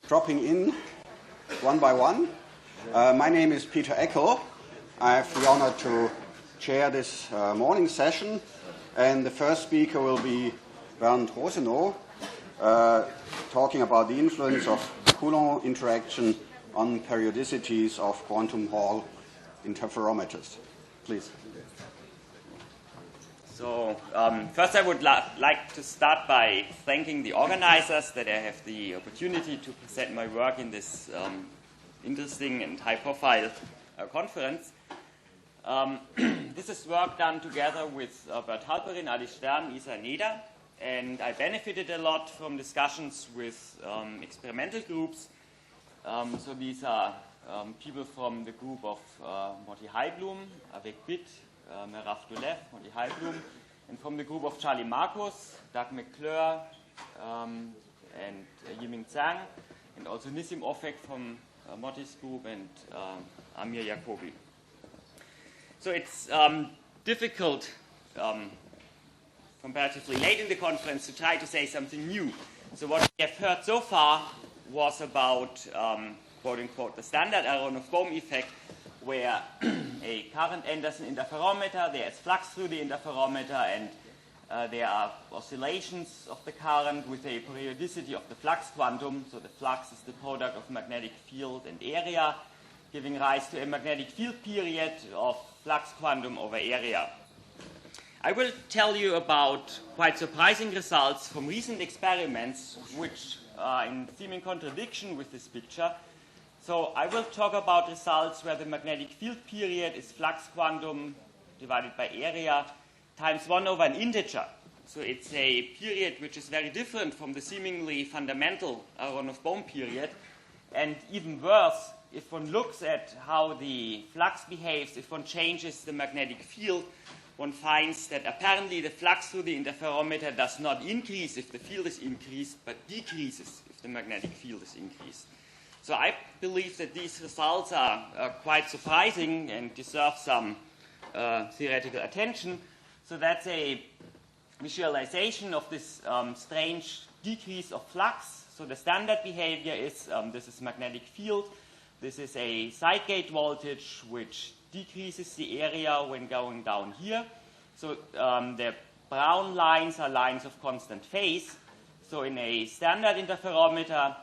dropping in one by one. My name is Peter Eckel. I have the honor to chair this morning session, and the first speaker will be Bernd Rosenow, talking about the influence of Coulomb interaction on periodicities of quantum Hall interferometers. Please. So first I would like to start by thanking the organizers that I have the opportunity to present my work in this interesting and high-profile conference. This is work done together with Bert Halperin, Adi Stern, Isa Neda, and I benefited a lot from discussions with experimental groups. So these are people from the group of Morty Heiblum, Avec Bit, Meraf Dolev, Morty Heiblum, and from the group of Charlie Marcus, Doug McClure, and Yiming Zhang, and also Nissim Ofek from Morty's group, and Amir Jacobi. So it's difficult, comparatively late in the conference, to try to say something new. So what we have heard so far was about, quote-unquote, the standard Aharonov-Bohm effect, where a current enters an interferometer, there is flux through the interferometer, and there are oscillations of the current with a periodicity of the flux quantum. So the flux is the product of magnetic field and area, giving rise to a magnetic field period of flux quantum over area. I will tell you about quite surprising results from recent experiments, which are in seeming contradiction with this picture. So I will talk about results where the magnetic field period is flux quantum divided by area times 1 over an integer. So it's a period which is very different from the seemingly fundamental Aharonov-Bohm period. And even worse, if one looks at how the flux behaves, if one changes the magnetic field, one finds that apparently the flux through the interferometer does not increase if the field is increased, but decreases if the magnetic field is increased. So I believe that these results are quite surprising and deserve some theoretical attention. So that's a visualization of this strange decrease of flux. So the standard behavior is this is magnetic field. This is a side gate voltage which decreases the area when going down here. So the brown lines are lines of constant phase. So in a standard interferometer,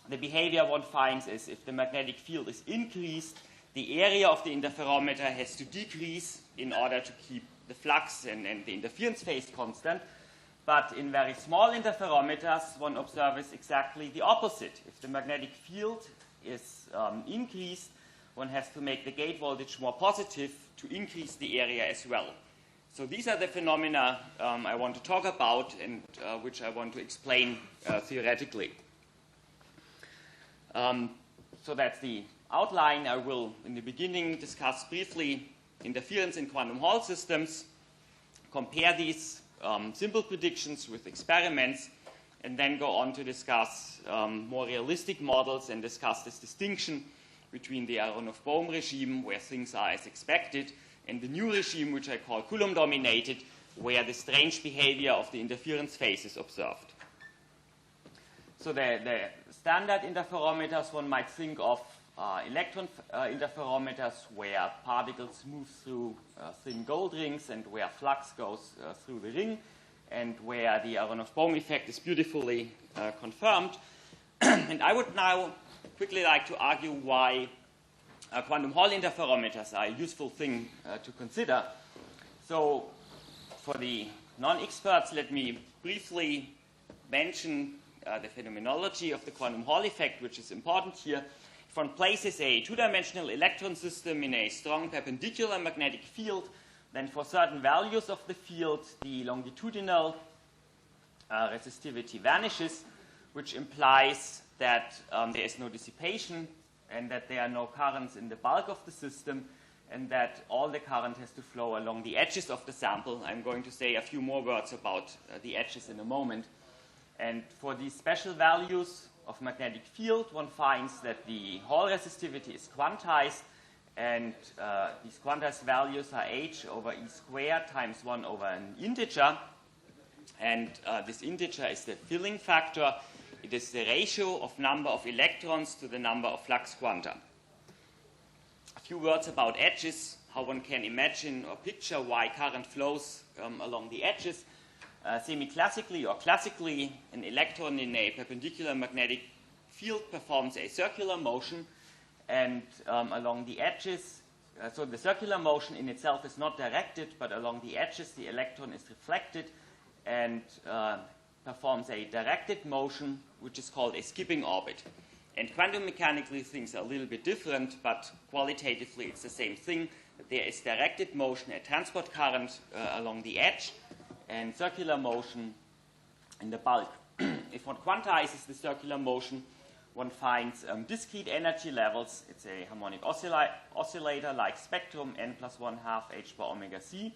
the behavior one finds is if the magnetic field is increased, the area of the interferometer has to decrease in order to keep the flux and the interference phase constant. But in very small interferometers, one observes exactly the opposite. If the magnetic field is increased, one has to make the gate voltage more positive to increase the area as well. So these are the phenomena I want to talk about and which I want to explain theoretically. So that's the outline. I will, in the beginning, discuss briefly interference in quantum Hall systems, compare these simple predictions with experiments, and then go on to discuss more realistic models and discuss this distinction between the Aharonov-Bohm regime, where things are as expected, and the new regime, which I call Coulomb-dominated, where the strange behavior of the interference phase is observed. So the standard interferometers, one might think of electron interferometers where particles move through thin gold rings and where flux goes through the ring, and where the Aharonov-Bohm effect is beautifully confirmed. And I would now quickly like to argue why quantum Hall interferometers are a useful thing to consider. So for the non-experts, let me briefly mention the phenomenology of the quantum Hall effect, which is important here. If one places a two-dimensional electron system in a strong perpendicular magnetic field, then for certain values of the field, the longitudinal resistivity vanishes, which implies that there is no dissipation and that there are no currents in the bulk of the system, and that all the current has to flow along the edges of the sample. I'm going to say a few more words about the edges in a moment. And for these special values of magnetic field, one finds that the Hall resistivity is quantized, and these quantized values are h over e squared times 1 over an integer. And this integer is the filling factor It is the ratio of number of electrons to the number of flux quanta. A few words about edges, how one can imagine or picture why current flows along the edges. Semi-classically or classically, an electron in a perpendicular magnetic field performs a circular motion, and along the edges, so the circular motion in itself is not directed, but along the edges the electron is reflected and performs a directed motion, which is called a skipping orbit. And quantum mechanically things are a little bit different, but qualitatively it's the same thing. There is directed motion, a transport current along the edge, and circular motion in the bulk. If one quantizes the circular motion, one finds discrete energy levels. It's a harmonic oscillator-like spectrum, n plus 1/2 h bar omega c.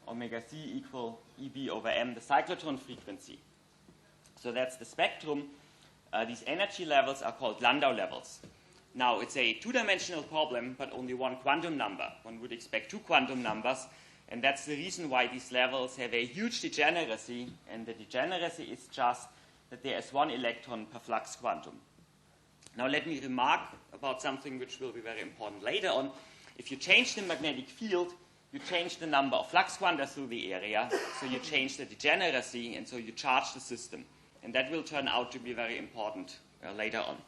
Omega c equal EB over m, the cyclotron frequency. So that's the spectrum. These energy levels are called Landau levels. Now, it's a two-dimensional problem, but only one quantum number. One would expect two quantum numbers, and that's the reason why these levels have a huge degeneracy, and the degeneracy is just that there is one electron per flux quantum. Now, let me remark about something which will be very important later on. If you change the magnetic field, you change the number of flux quanta through the area, so you change the degeneracy, and so you charge the system. And that will turn out to be very important later on.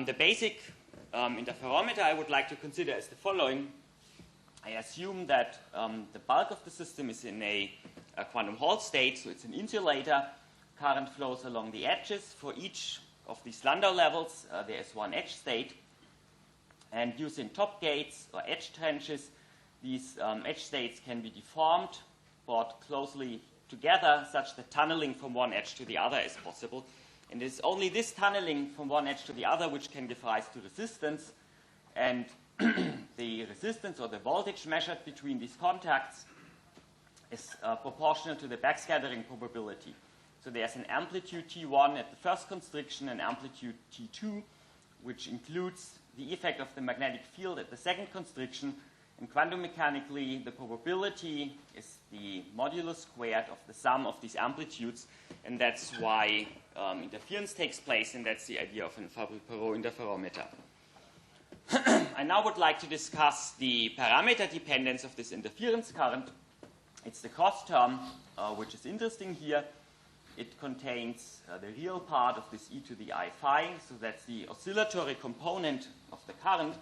The basic interferometer I would like to consider is the following. I assume that the bulk of the system is in a quantum Hall state, so it's an insulator. Current flows along the edges. For each of these Landau levels, there is one edge state. And using top gates or edge trenches, these edge states can be deformed, brought closely together, such that tunneling from one edge to the other is possible. And it is only this tunneling from one edge to the other which can give rise to resistance. And the resistance or the voltage measured between these contacts is proportional to the backscattering probability. So there's an amplitude T1 at the first constriction, and amplitude T2, which includes the effect of the magnetic field at the second constriction. And quantum mechanically, the probability is the modulus squared of the sum of these amplitudes, and that's why interference takes place, and that's the idea of an Fabry-Perot interferometer. I now would like to discuss the parameter dependence of this interference current. It's the cross term, which is interesting here. It contains the real part of this e to the I phi, so that's the oscillatory component of the current,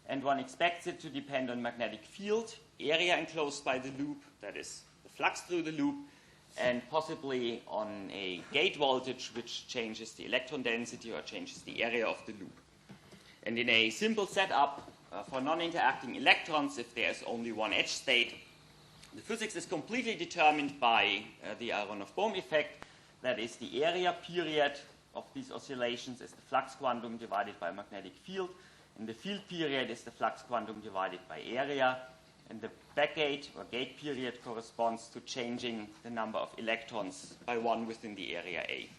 and one expects it to depend on magnetic field, area enclosed by the loop, that is the flux through the loop, and possibly on a gate voltage which changes the electron density or changes the area of the loop. And in a simple setup for non-interacting electrons, if there is only one edge state, the physics is completely determined by the Aharonov-Bohm effect. That is, the area period of these oscillations is the flux quantum divided by magnetic field, and the field period is the flux quantum divided by area, and the backgate or gate period corresponds to changing the number of electrons by one within the area A.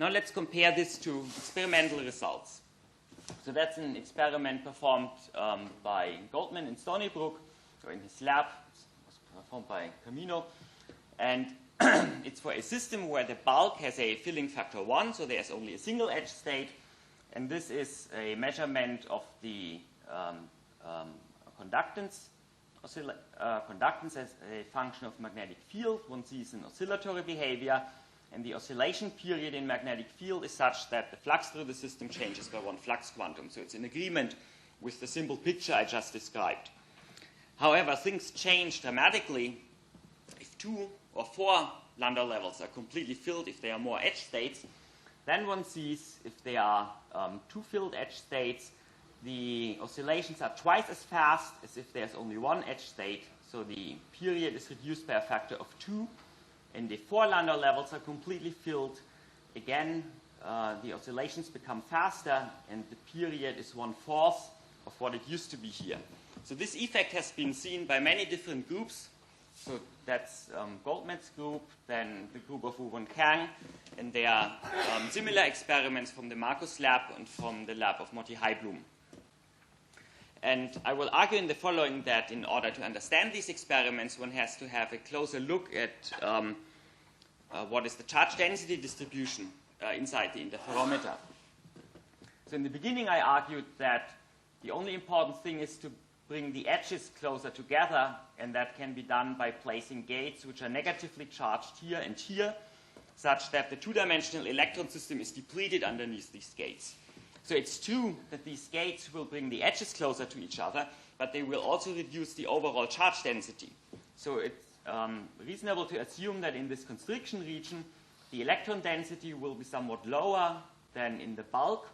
Now let's compare this to experimental results. So that's an experiment performed by Goldman in Stony Brook, or in his lab. It was performed by Camino. And it's for a system where the bulk has a filling factor 1, so there's only a single edge state. And this is a measurement of the conductance. Conductance as a function of magnetic field. One sees an oscillatory behavior. And the oscillation period in magnetic field is such that the flux through the system changes by one flux quantum. So it's in agreement with the simple picture I just described. However, things change dramatically if 2 or 4 Landau levels are completely filled, if there are more edge states. Then one sees if there are 2 filled edge states, the oscillations are twice as fast as if there's only one edge state. So the period is reduced by a factor of 2. And if 4 Landau levels are completely filled, again, the oscillations become faster, and the period is 1/4 of what it used to be here. So this effect has been seen by many different groups. So that's Goldman's group, then the group of Wu and Kang, and there are similar experiments from the Marcus lab and from the lab of Motti Heiblum. And I will argue in the following that in order to understand these experiments, one has to have a closer look at what is the charge density distribution inside the interferometer. So in the beginning, I argued that the only important thing is to bring the edges closer together, and that can be done by placing gates which are negatively charged here and here, such that the two-dimensional electron system is depleted underneath these gates. So it's true that these gates will bring the edges closer to each other, but they will also reduce the overall charge density. So it's reasonable to assume that in this constriction region, the electron density will be somewhat lower than in the bulk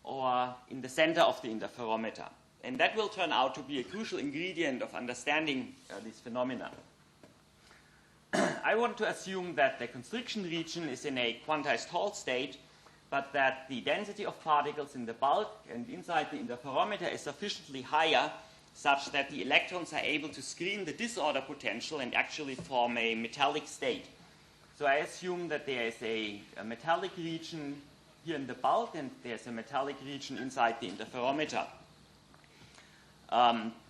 or in the center of the interferometer. And that will turn out to be a crucial ingredient of understanding these phenomena. I want to assume that the constriction region is in a quantized Hall state, but that the density of particles in the bulk and inside the interferometer is sufficiently higher such that the electrons are able to screen the disorder potential and actually form a metallic state. So I assume that there is a metallic region here in the bulk and there's a metallic region inside the interferometer.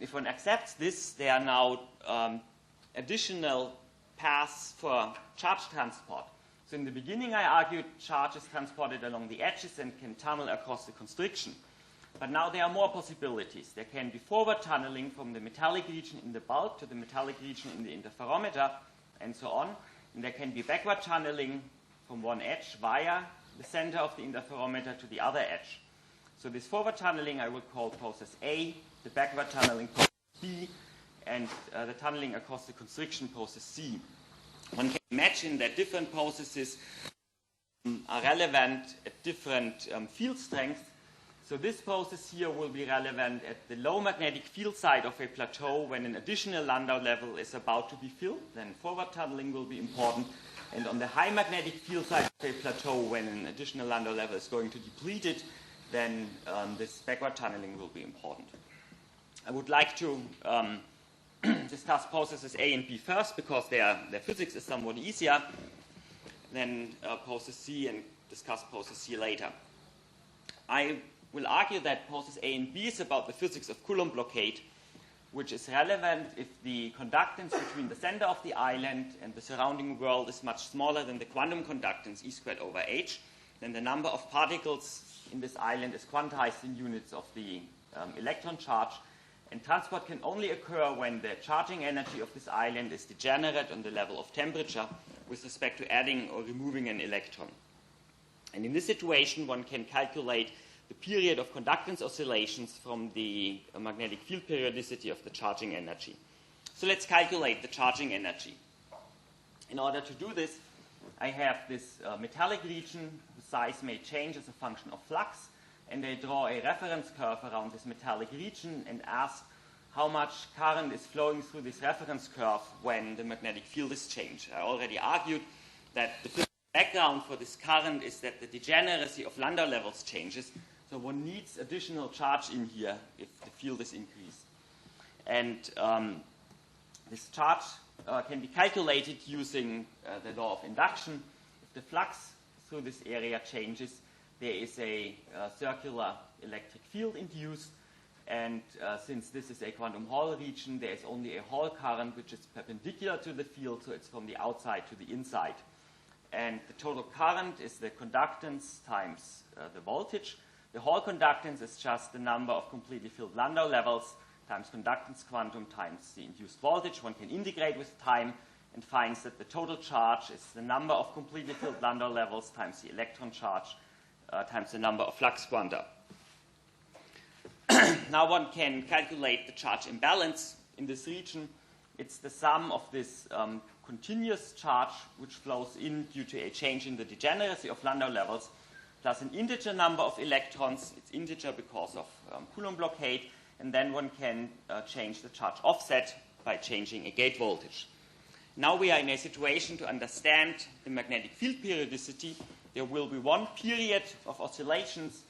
If one accepts this, there are now additional paths for charge transport. So in the beginning, I argued charge is transported along the edges and can tunnel across the constriction. But now there are more possibilities. There can be forward tunneling from the metallic region in the bulk to the metallic region in the interferometer, and so on. And there can be backward tunneling from one edge via the center of the interferometer to the other edge. So this forward tunneling I will call process A, the backward tunneling process B, and the tunneling across the constriction process C. One can imagine that different processes are relevant at different field strengths. So this process here will be relevant at the low magnetic field side of a plateau when an additional Landau level is about to be filled. Then forward tunneling will be important. And on the high magnetic field side of a plateau when an additional Landau level is going to deplete it, then this backward tunneling will be important. I would like to discuss processes A and B first because their physics is somewhat easier, then process C, and discuss process C later. I will argue that process A and B is about the physics of Coulomb blockade, which is relevant if the conductance between the center of the island and the surrounding world is much smaller than the quantum conductance E squared over h. Then the number of particles in this island is quantized in units of the electron charge, and transport can only occur when the charging energy of this island is degenerate on the level of temperature with respect to adding or removing an electron. And in this situation, one can calculate the period of conductance oscillations from the magnetic field periodicity of the charging energy. So let's calculate the charging energy. In order to do this, I have this metallic region whose size may change as a function of flux, and I draw a reference curve around this metallic region and ask how much current is flowing through this reference curve when the magnetic field is changed. I already argued that the physical background for this current is that the degeneracy of Landau levels changes, so one needs additional charge in here if the field is increased. And this charge can be calculated using the law of induction. If the flux through this area changes, there is a circular electric field induced, and since this is a quantum Hall region, there is only a Hall current which is perpendicular to the field, so it's from the outside to the inside. And the total current is the conductance times the voltage. The Hall conductance is just the number of completely filled Landau levels times conductance quantum times the induced voltage. One can integrate with time and finds that the total charge is the number of completely filled Landau levels times the electron charge times the number of flux quanta. Now one can calculate the charge imbalance in this region. It's the sum of this continuous charge which flows in due to a change in the degeneracy of Landau levels plus an integer number of electrons. It's integer because of Coulomb blockade, and then one can change the charge offset by changing a gate voltage. Now we are in a situation to understand the magnetic field periodicity. There will be one period of oscillations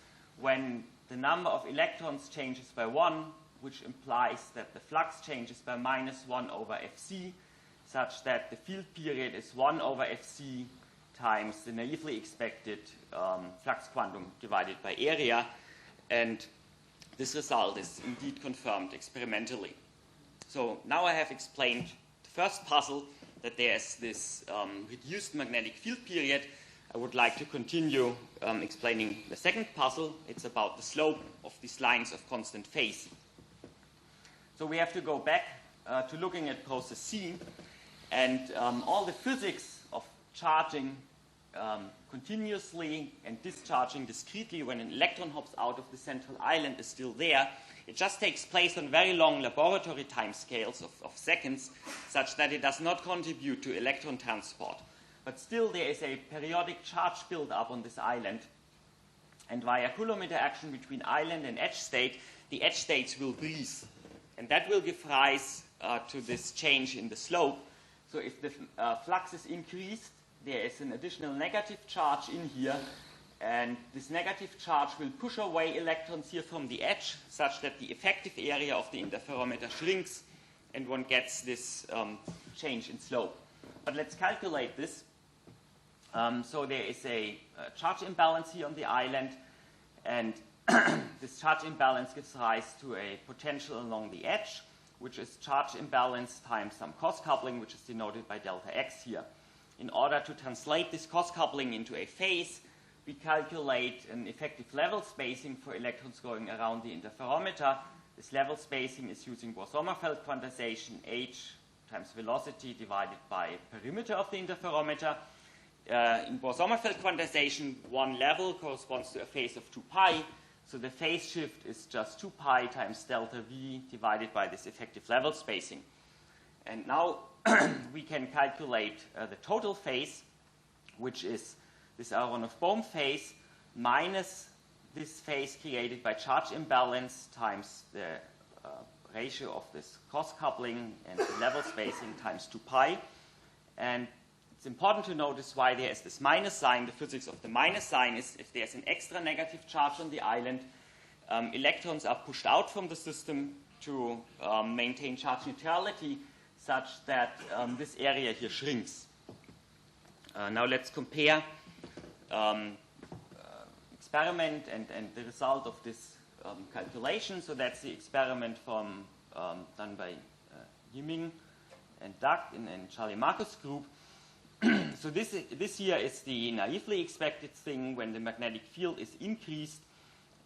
when the number of electrons changes by 1, which implies that the flux changes by -1 over Fc, such that the field period is 1 over Fc times the naively expected flux quantum divided by area. And this result is indeed confirmed experimentally. So now I have explained the first puzzle, that there's this reduced magnetic field period. I would like to continue explaining the second puzzle. It's about the slope of these lines of constant phase. So we have to go back to looking at process C, and all the physics of charging continuously and discharging discretely when an electron hops out of the central island is still there. It just takes place on very long laboratory time scales of seconds, such that it does not contribute to electron transport. But still there is a periodic charge build-up on this island, and via Coulomb interaction between island and edge state, the edge states will breathe. And that will give rise to this change in the slope. So if the flux is increased, there is an additional negative charge in here, and this negative charge will push away electrons here from the edge, such that the effective area of the interferometer shrinks, and one gets this change in slope. But let's calculate this. So there is a charge imbalance here on the island, and this charge imbalance gives rise to a potential along the edge, which is charge imbalance times some cross coupling, which is denoted by delta x here. In order to translate this cross coupling into a phase, we calculate an effective level spacing for electrons going around the interferometer. This level spacing is using Bohr-Sommerfeld quantization, h times velocity divided by perimeter of the interferometer. In Bohr-Sommerfeld quantization, one level corresponds to a phase of 2 pi. So the phase shift is just 2 pi times delta V divided by this effective level spacing. And now we can calculate the total phase, which is this Aharonov-Bohm phase minus this phase created by charge imbalance times the ratio of this cross coupling and the level spacing times 2 pi. And it's important to notice why there is this minus sign. The physics of the minus sign is if there's an extra negative charge on the island, electrons are pushed out from the system to maintain charge neutrality, such that this area here shrinks. Now let's compare experiment and the result of this calculation. So that's the experiment from done by Yiming and Duck and Charlie Marcus group. So this here is the naively expected thing. When the magnetic field is increased,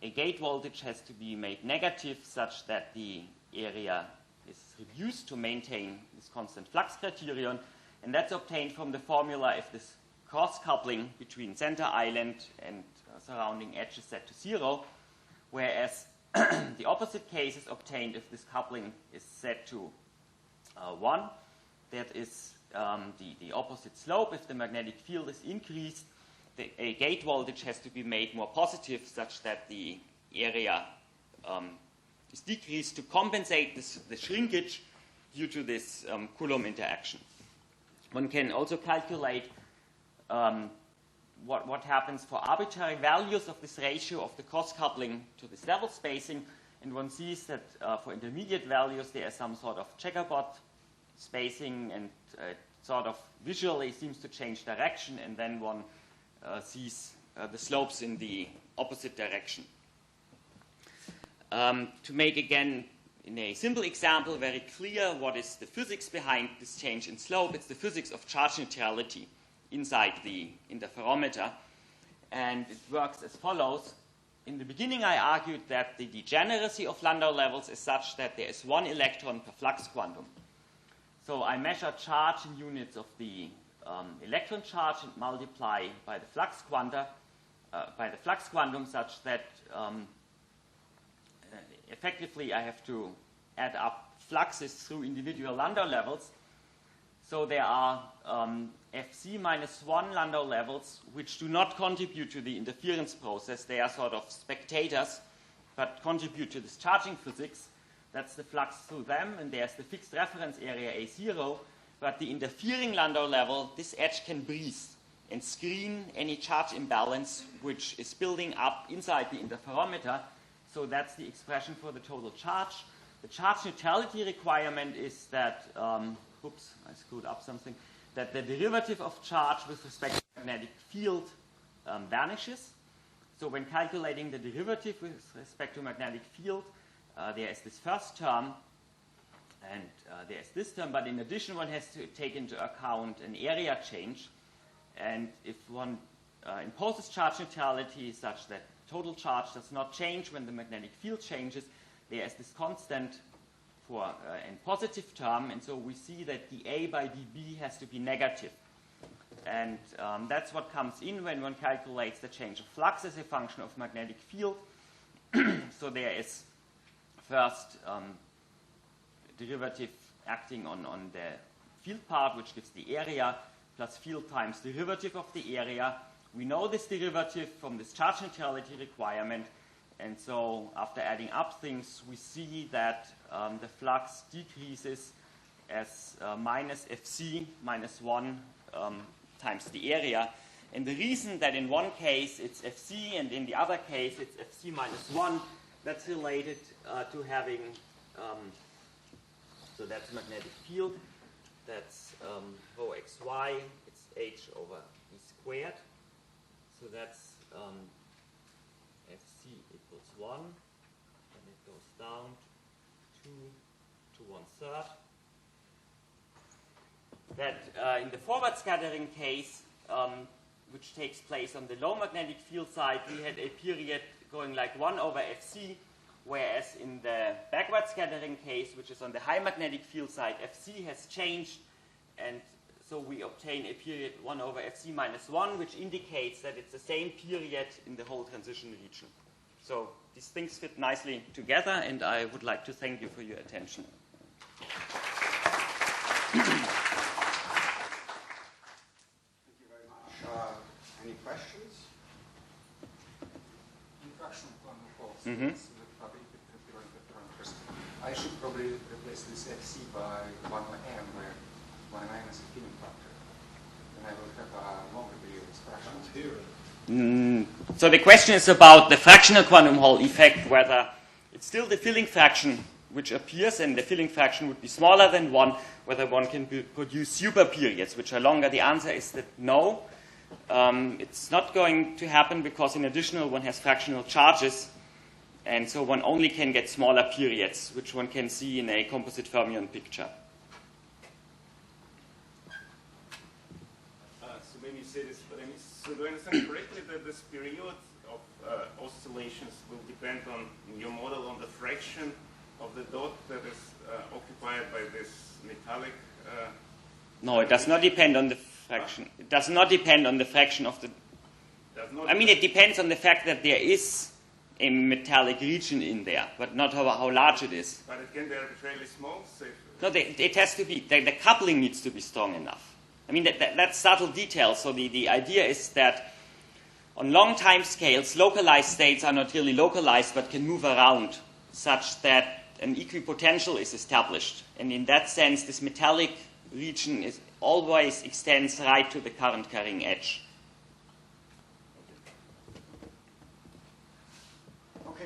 a gate voltage has to be made negative such that the area is reduced to maintain this constant flux criterion. And that's obtained from the formula if this cross coupling between center island and surrounding edge is set to 0, whereas the opposite case is obtained if this coupling is set to 1. That is the opposite slope. If the magnetic field is increased, a gate voltage has to be made more positive such that the area is decreased to compensate the shrinkage due to this Coulomb interaction. One can also calculate what happens for arbitrary values of this ratio of the cross coupling to this level spacing, and one sees that for intermediate values there is some sort of checkerboard spacing, and sort of visually seems to change direction, and then one sees the slopes in the opposite direction. To make again in a simple example very clear what is the physics behind this change in slope, it's the physics of charge neutrality inside the interferometer, and it works as follows. In the beginning I argued that the degeneracy of Landau levels is such that there is 1 electron per flux quantum. So I measure charge in units of the electron charge and multiply by the flux quantum such that effectively I have to add up fluxes through individual Landau levels. So there are Fc minus 1 Landau levels which do not contribute to the interference process. They are sort of spectators but contribute to this charging physics. That's the flux through them, and there's the fixed reference area A0. But the interfering Landau level, this edge can breathe and screen any charge imbalance which is building up inside the interferometer. So that's the expression for the total charge. The charge neutrality requirement is that, oops, I screwed up something, that the derivative of charge with respect to the magnetic field vanishes. So when calculating the derivative with respect to magnetic field, there is this first term, and there is this term, but in addition one has to take into account an area change. And if one imposes charge neutrality such that total charge does not change when the magnetic field changes. There is this constant for a positive term, and so we see that dA by dB has to be negative. And that's what comes in when one calculates the change of flux as a function of magnetic field. So there is first derivative acting on the field part, which gives the area, plus field times derivative of the area. We know this derivative from this charge neutrality requirement, and so after adding up things, we see that the flux decreases as minus Fc minus 1 times the area. And the reason that in one case it's Fc and in the other case it's Fc minus 1, that's related to having, so that's magnetic field, that's rho xy, it's h over e squared. So that's Fc equals 1, and it goes down 2 to 1/3. That in the forward scattering case, which takes place on the low magnetic field side, we had a period going like 1 over Fc, whereas in the backward scattering case, which is on the high magnetic field side, Fc has changed, and so we obtain a period 1 over Fc minus 1, which indicates that it's the same period in the whole transition region. So these things fit nicely together, and I would like to thank you for your attention. Thank you very much. Any questions? Infraction quantum pulse. Mm-hmm. I should probably replace this Fc by 1m, where 1m is a filling factor. Then I will have a longer period fraction. So the question is about the fractional quantum Hall effect, whether it's still the filling fraction which appears, and the filling fraction would be smaller than 1, whether one can produce super periods which are longer. The answer is that no. It's not going to happen because in addition one has fractional charges, and so one only can get smaller periods, which one can see in a composite fermion picture. So maybe you say this, but so do I understand correctly that this period of oscillations will depend on, in your model, on the fraction of the dot that is occupied by this metallic? No, it does not depend on the fraction. It does not depend on the fraction of the... I mean, it depends on the fact that there is a metallic region in there, but not how large it is. But it can be arbitrarily small? So no, it has to be, the coupling needs to be strong enough. I mean, that's subtle detail. So the idea is that on long time scales, localized states are not really localized, but can move around such that an equipotential is established. And in that sense, this metallic region always extends right to the current carrying edge.